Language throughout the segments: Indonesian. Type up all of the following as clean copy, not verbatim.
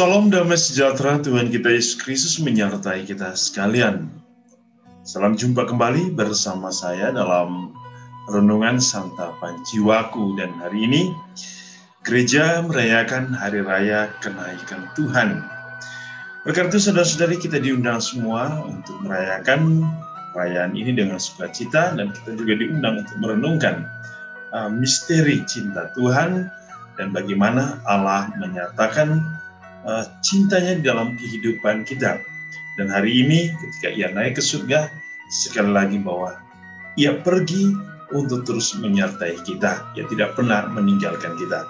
Salam damai sejahtera Tuhan kita Yesus Kristus menyertai kita sekalian. Salam jumpa kembali bersama saya dalam Renungan Santapan Jiwaku. Dan hari ini gereja merayakan Hari Raya Kenaikan Tuhan. Oleh itu saudara-saudari, kita diundang semua untuk merayakan perayaan ini dengan sukacita, dan kita juga diundang untuk merenungkan misteri cinta Tuhan dan bagaimana Allah menyatakan cintanya di dalam kehidupan kita. Dan hari ini ketika ia naik ke surga, sekali lagi bahwa ia pergi untuk terus menyertai kita. Ia tidak pernah meninggalkan kita.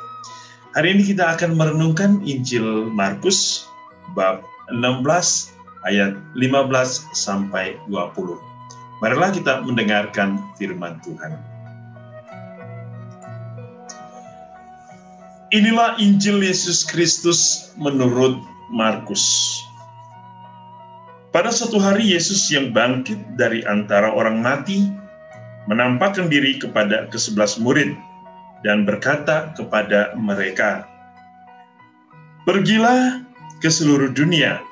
Hari ini kita akan merenungkan Injil Markus bab 16 ayat 15 sampai 20. Marilah kita mendengarkan firman Tuhan. Inilah Injil Yesus Kristus menurut Markus. Pada suatu hari Yesus yang bangkit dari antara orang mati menampakkan diri kepada ke-11 murid dan berkata kepada mereka, "Pergilah ke seluruh dunia,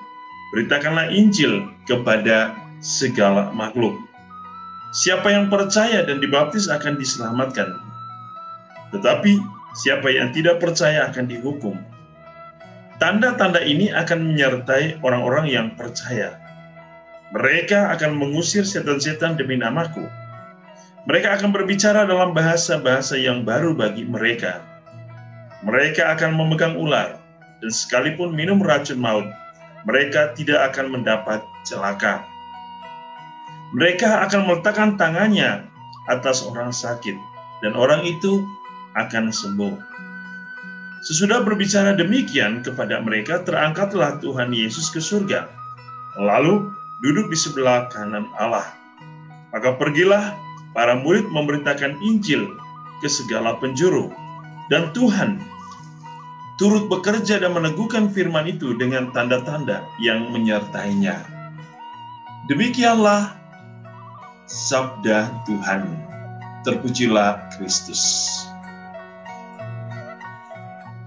beritakanlah Injil kepada segala makhluk. Siapa yang percaya dan dibaptis akan diselamatkan, tetapi siapa yang tidak percaya akan dihukum. Tanda-tanda ini akan menyertai orang-orang yang percaya. Mereka akan mengusir setan-setan demi namaku. Mereka akan berbicara dalam bahasa-bahasa yang baru bagi mereka. Mereka akan memegang ular, dan sekalipun minum racun maut, mereka tidak akan mendapat celaka. Mereka akan meletakkan tangannya atas orang sakit, dan orang itu akan sembuh." Sesudah berbicara demikian kepada mereka, terangkatlah Tuhan Yesus ke surga, lalu duduk di sebelah kanan Allah. Maka pergilah para murid memberitakan Injil ke segala penjuru, dan Tuhan turut bekerja dan meneguhkan firman itu dengan tanda-tanda yang menyertainya. Demikianlah sabda Tuhan. Terpujilah Kristus.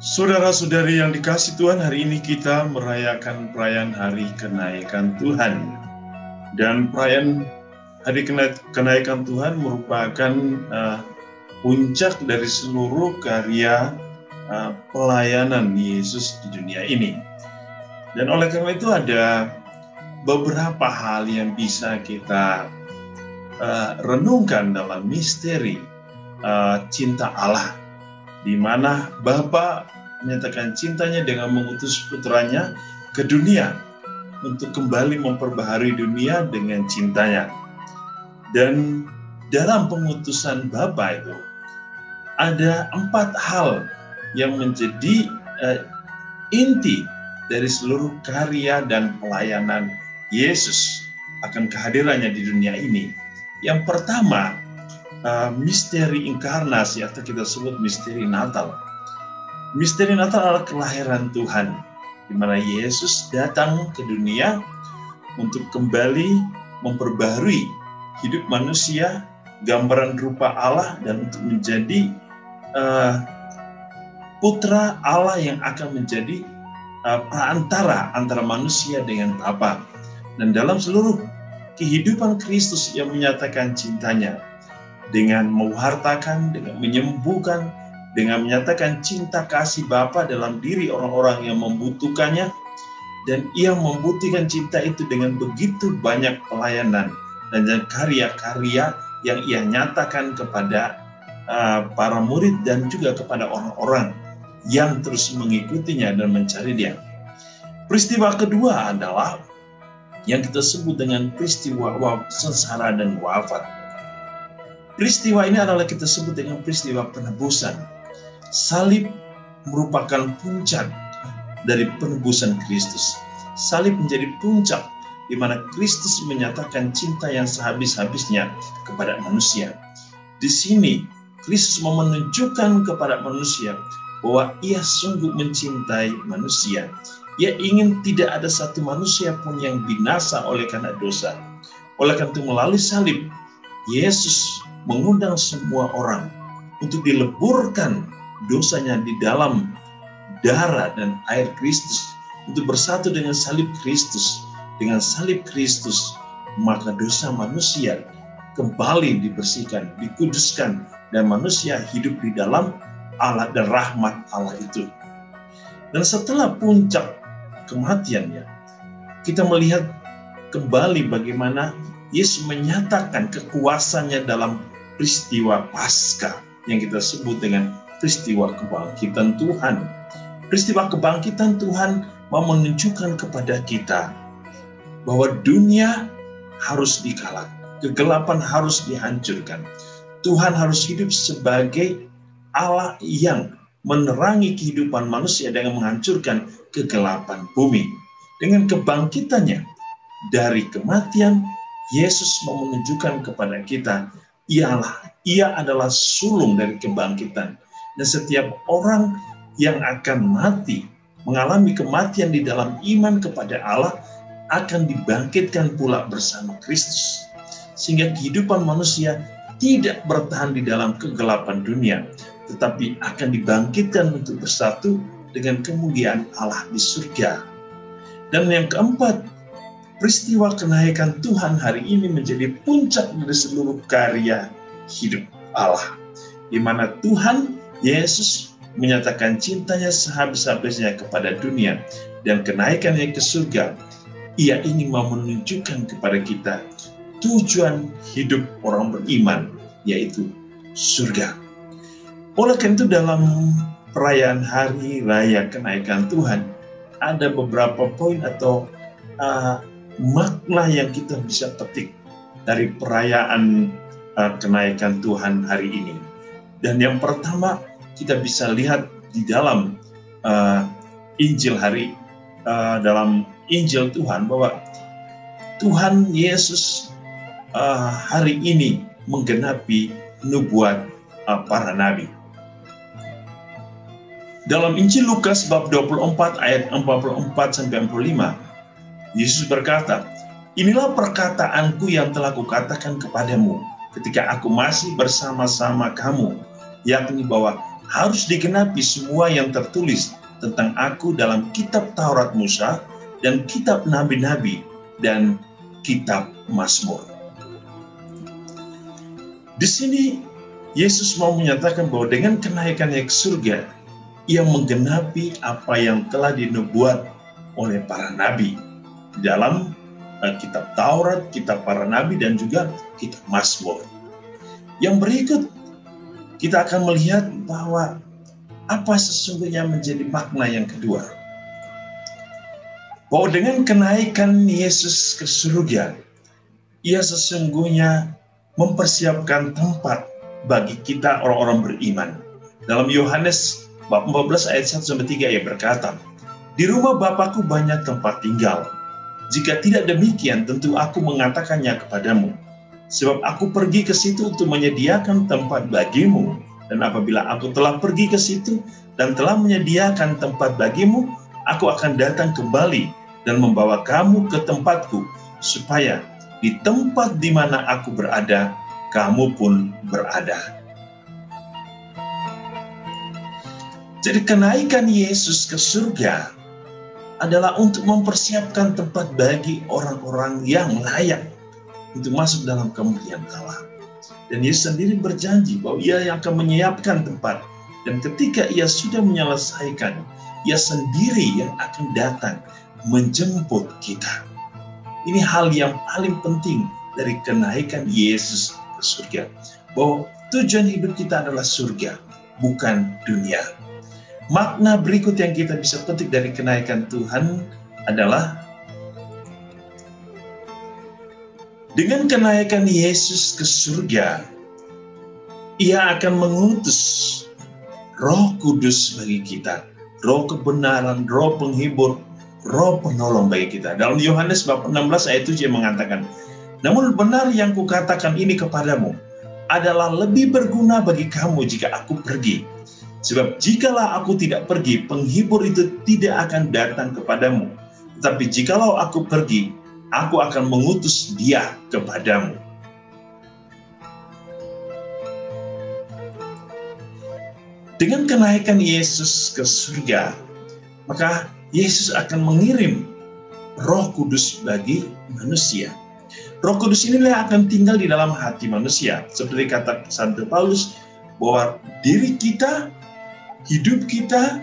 Saudara-saudari yang dikasihi Tuhan, hari ini kita merayakan perayaan Hari Kenaikan Tuhan. Dan perayaan Hari Kenaikan Tuhan merupakan puncak dari seluruh karya pelayanan Yesus di dunia ini. Dan oleh karena itu ada beberapa hal yang bisa kita renungkan dalam misteri cinta Allah, di mana Bapa menyatakan cintanya dengan mengutus putranya ke dunia untuk kembali memperbaharui dunia dengan cintanya. Dan dalam pengutusan Bapa itu ada 4 hal yang menjadi inti dari seluruh karya dan pelayanan Yesus akan kehadirannya di dunia ini. Yang pertama, misteri inkarnasi, atau kita sebut misteri Natal. Misteri Natal adalah kelahiran Tuhan, di mana Yesus datang ke dunia untuk kembali memperbaharui hidup manusia, gambaran rupa Allah, dan untuk menjadi putra Allah yang akan menjadi perantara antara manusia dengan Bapa. Dan dalam seluruh kehidupan Kristus yang menyatakan cintanya dengan mewartakan, dengan menyembuhkan, dengan menyatakan cinta kasih Bapa dalam diri orang-orang yang membutuhkannya. Dan ia membuktikan cinta itu dengan begitu banyak pelayanan dan karya-karya yang ia nyatakan kepada para murid dan juga kepada orang-orang yang terus mengikutinya dan mencari dia. Peristiwa kedua adalah yang kita sebut dengan peristiwa sengsara dan wafat. Peristiwa ini adalah kita sebut dengan peristiwa penebusan. Salib merupakan puncak dari penebusan Kristus. Salib menjadi puncak di mana Kristus menyatakan cinta yang sehabis-habisnya kepada manusia. Di sini Kristus mau menunjukkan kepada manusia bahwa ia sungguh mencintai manusia. Ia ingin tidak ada satu manusia pun yang binasa oleh karena dosa. Oleh karena itu melalui salib, Yesus mengundang semua orang untuk dileburkan dosanya di dalam darah dan air Kristus, untuk bersatu dengan salib Kristus. Dengan salib Kristus, maka dosa manusia kembali dibersihkan, dikuduskan, dan manusia hidup di dalam Allah dan rahmat Allah itu. Dan setelah puncak kematiannya, kita melihat kembali bagaimana Yesus menyatakan kekuasaannya dalam peristiwa Paskah yang kita sebut dengan peristiwa kebangkitan Tuhan. Peristiwa kebangkitan Tuhan mau menunjukkan kepada kita bahwa dunia harus dikalahkan, kegelapan harus dihancurkan. Tuhan harus hidup sebagai Allah yang menerangi kehidupan manusia dengan menghancurkan kegelapan bumi. Dengan kebangkitannya dari kematian, Yesus mau menunjukkan kepada kita, Ia adalah sulung dari kebangkitan. Dan setiap orang yang akan mati, mengalami kematian di dalam iman kepada Allah, akan dibangkitkan pula bersama Kristus. Sehingga kehidupan manusia tidak bertahan di dalam kegelapan dunia, tetapi akan dibangkitkan untuk bersatu dengan kemuliaan Allah di surga. Dan yang keempat, peristiwa kenaikan Tuhan hari ini menjadi puncak dari seluruh karya hidup Allah, di mana Tuhan Yesus menyatakan cintanya sehabis-habisnya kepada dunia, dan kenaikannya ke surga. Ia ingin mau menunjukkan kepada kita tujuan hidup orang beriman, yaitu surga. Oleh karena itu, dalam perayaan Hari Raya Kenaikan Tuhan, ada beberapa poin atau makna yang kita bisa petik dari perayaan kenaikan Tuhan hari ini. Dan yang pertama, kita bisa lihat di dalam Injil dalam Injil Tuhan, bahwa Tuhan Yesus hari ini menggenapi nubuat para nabi. Dalam Injil Lukas bab 24 ayat 44-45, Yesus berkata, "Inilah perkataanku yang telah kukatakan kepadamu ketika aku masih bersama-sama kamu, yakni bahwa harus digenapi semua yang tertulis tentang aku dalam kitab Taurat Musa dan kitab nabi-nabi dan kitab Mazmur." Di sini Yesus mau menyatakan bahwa dengan kenaikannya ke surga, Ia menggenapi apa yang telah dinubuat oleh para nabi dalam kitab Taurat, kitab para nabi, dan juga kitab Mazmur. Yang berikut, kita akan melihat bahwa apa sesungguhnya menjadi makna yang kedua. Bahwa dengan kenaikan Yesus ke surga, Ia sesungguhnya mempersiapkan tempat bagi kita orang-orang beriman. Dalam Yohanes bab 14 ayat 1-3 Ia berkata, "Di rumah Bapakku banyak tempat tinggal. Jika tidak demikian, tentu aku mengatakannya kepadamu. Sebab aku pergi ke situ untuk menyediakan tempat bagimu. Dan apabila aku telah pergi ke situ dan telah menyediakan tempat bagimu, aku akan datang kembali dan membawa kamu ke tempatku, supaya di tempat di mana aku berada, kamu pun berada." Jadi kenaikan Yesus ke surga adalah untuk mempersiapkan tempat bagi orang-orang yang layak untuk masuk dalam kemuliaan Allah. Dan Yesus sendiri berjanji bahwa Ia yang akan menyiapkan tempat. Dan ketika Ia sudah menyelesaikan, Ia sendiri yang akan datang menjemput kita. Ini hal yang paling penting dari kenaikan Yesus ke surga. Bahwa tujuan hidup kita adalah surga, bukan dunia. Makna berikut yang kita bisa petik dari kenaikan Tuhan adalah dengan kenaikan Yesus ke surga, Ia akan mengutus Roh Kudus bagi kita, Roh kebenaran, Roh penghibur, Roh penolong bagi kita. Dalam Yohanes bab 16 ayat 7 mengatakan, "Namun benar yang kukatakan ini kepadamu adalah lebih berguna bagi kamu jika aku pergi. Sebab jikalau aku tidak pergi, penghibur itu tidak akan datang kepadamu. Tetapi jikalau aku pergi, aku akan mengutus Dia kepadamu." Dengan kenaikan Yesus ke surga, maka Yesus akan mengirim Roh Kudus bagi manusia. Roh Kudus inilah yang akan tinggal di dalam hati manusia. Seperti kata Santo Paulus, bahwa diri kita, hidup kita,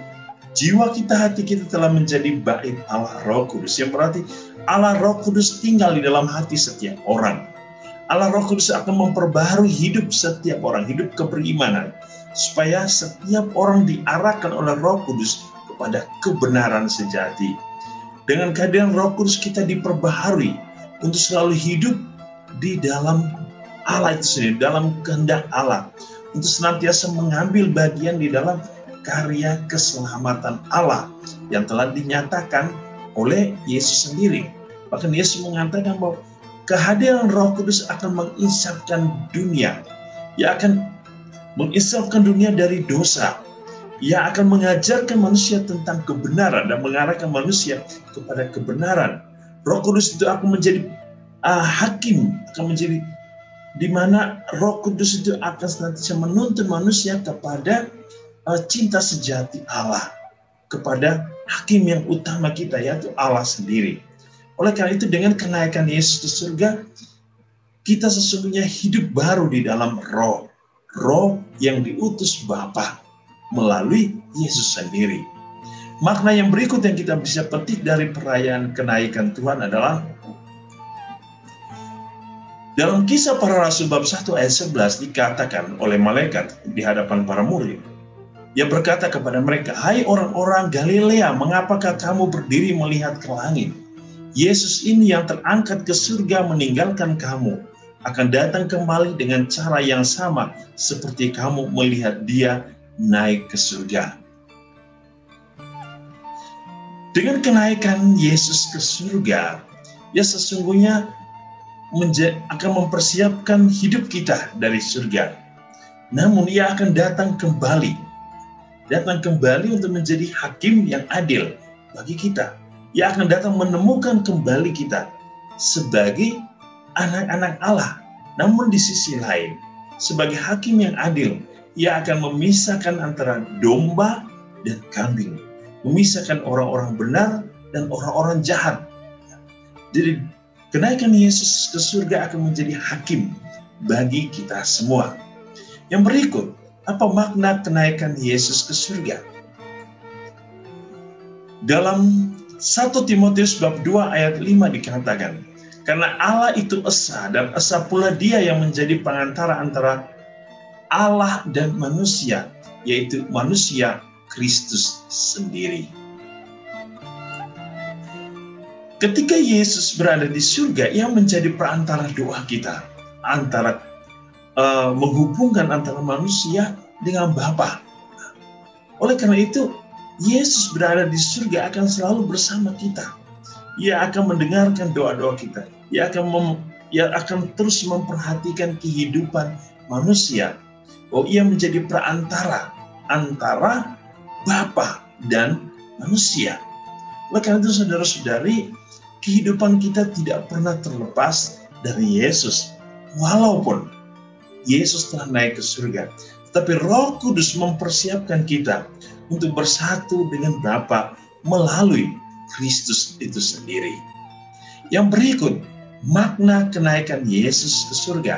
jiwa kita, hati kita telah menjadi bait Allah Roh Kudus. Yang berarti Allah Roh Kudus tinggal di dalam hati setiap orang. Allah Roh Kudus akan memperbaharui hidup setiap orang, hidup keberimanan, supaya setiap orang diarahkan oleh Roh Kudus kepada kebenaran sejati. Dengan kehadiran Roh Kudus kita diperbaharui untuk selalu hidup di dalam Allah itu sendiri, dalam kehendak Allah, untuk senantiasa mengambil bagian di dalam karya keselamatan Allah yang telah dinyatakan oleh Yesus sendiri. Bahkan Yesus mengatakan bahwa kehadiran Roh Kudus akan menginsafkan dunia. Ia akan menginsafkan dunia dari dosa. Ia akan mengajarkan manusia tentang kebenaran dan mengarahkan manusia kepada kebenaran. Roh Kudus itu akan menjadi hakim, akan menjadi di mana Roh Kudus itu akan senantiasa menuntun manusia kepada cinta sejati Allah, kepada hakim yang utama kita, yaitu Allah sendiri. Oleh karena itu, dengan kenaikan Yesus ke surga, kita sesungguhnya hidup baru di dalam Roh yang diutus Bapa melalui Yesus sendiri. Makna yang berikut yang kita bisa petik dari perayaan kenaikan Tuhan adalah dalam Kisah Para Rasul bab 1 ayat 11 dikatakan oleh malaikat di hadapan para murid. Ia berkata kepada mereka, "Hai orang-orang Galilea, mengapakah kamu berdiri melihat ke langit? Yesus ini yang terangkat ke surga meninggalkan kamu, akan datang kembali dengan cara yang sama seperti kamu melihat dia naik ke surga." Dengan kenaikan Yesus ke surga, ya sesungguhnya akan mempersiapkan hidup kita dari surga. Namun ia akan datang kembali untuk menjadi hakim yang adil bagi kita. Ia akan datang menemukan kembali kita sebagai anak-anak Allah. Namun di sisi lain, sebagai hakim yang adil, ia akan memisahkan antara domba dan kambing, memisahkan orang-orang benar dan orang-orang jahat. Jadi kenaikan Yesus ke surga akan menjadi hakim bagi kita semua. Yang berikut, apa makna kenaikan Yesus ke surga? Dalam 1 Timotius bab 2 ayat 5 dikatakan, "Karena Allah itu esa, dan esa pula dia yang menjadi pengantara antara Allah dan manusia, yaitu manusia Kristus sendiri." Ketika Yesus berada di surga, ia menjadi perantara doa kita, antara menghubungkan antara manusia dengan Bapa. Oleh karena itu, Yesus berada di surga akan selalu bersama kita. Ia akan mendengarkan doa-doa kita. Ia akan terus memperhatikan kehidupan manusia. Ia menjadi perantara antara Bapa dan manusia. Oleh karena itu, saudara-saudari, kehidupan kita tidak pernah terlepas dari Yesus. Walaupun Yesus telah naik ke surga, tetapi Roh Kudus mempersiapkan kita untuk bersatu dengan Bapa melalui Kristus itu sendiri. Yang berikut, makna kenaikan Yesus ke surga.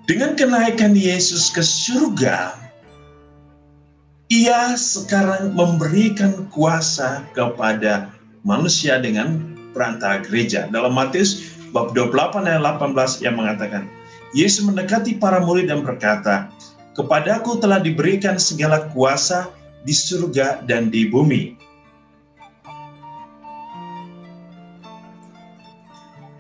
Dengan kenaikan Yesus ke surga, ia sekarang memberikan kuasa kepada manusia dengan perantara gereja. Dalam Matius bab 28 ayat 18 yang mengatakan, Yesus mendekati para murid dan berkata, "Kepadaku telah diberikan segala kuasa di surga dan di bumi."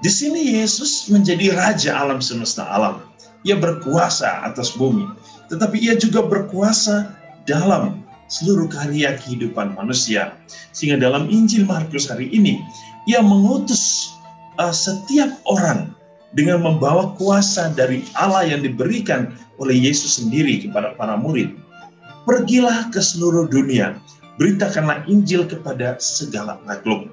Di sini Yesus menjadi raja alam semesta alam. Ia berkuasa atas bumi, tetapi ia juga berkuasa dalam seluruh karya kehidupan manusia. Sehingga dalam Injil Markus hari ini, ia mengutus setiap orang dengan membawa kuasa dari Allah yang diberikan oleh Yesus sendiri kepada para murid. Pergilah ke seluruh dunia, beritakanlah Injil kepada segala makhluk.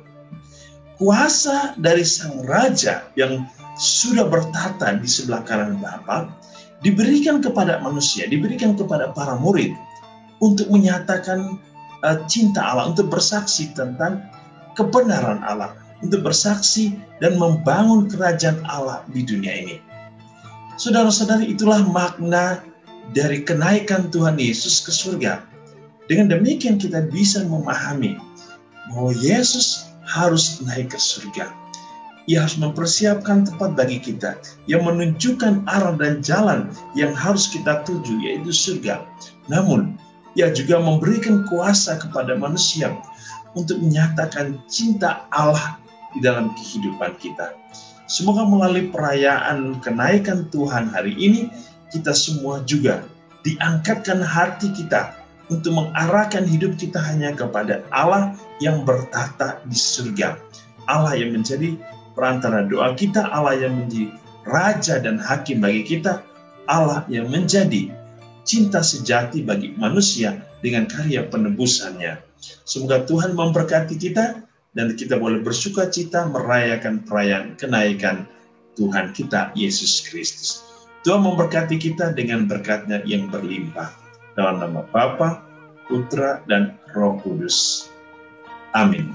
Kuasa dari sang raja yang sudah bertata di sebelah kanan Bapa diberikan kepada manusia, diberikan kepada para murid untuk menyatakan cinta Allah, untuk bersaksi tentang kebenaran Allah, untuk bersaksi dan membangun kerajaan Allah di dunia ini. Saudara-saudari, itulah makna dari kenaikan Tuhan Yesus ke surga. Dengan demikian kita bisa memahami bahwa Yesus harus naik ke surga. Ia harus mempersiapkan tempat bagi kita, yang menunjukkan arah dan jalan yang harus kita tuju, yaitu surga. Namun, Ia juga memberikan kuasa kepada manusia untuk menyatakan cinta Allah di dalam kehidupan kita. Semoga melalui perayaan kenaikan Tuhan hari ini, kita semua juga diangkatkan hati kita untuk mengarahkan hidup kita hanya kepada Allah yang bertata di surga. Allah yang menjadi perantara doa kita, Allah yang menjadi raja dan hakim bagi kita, Allah yang menjadi cinta sejati bagi manusia dengan karya penebusannya. Semoga Tuhan memberkati kita dan kita boleh bersuka cita merayakan perayaan kenaikan Tuhan kita Yesus Kristus. Tuhan memberkati kita dengan berkat-Nya yang berlimpah. Dalam nama Bapa, Putra, dan Roh Kudus. Amin.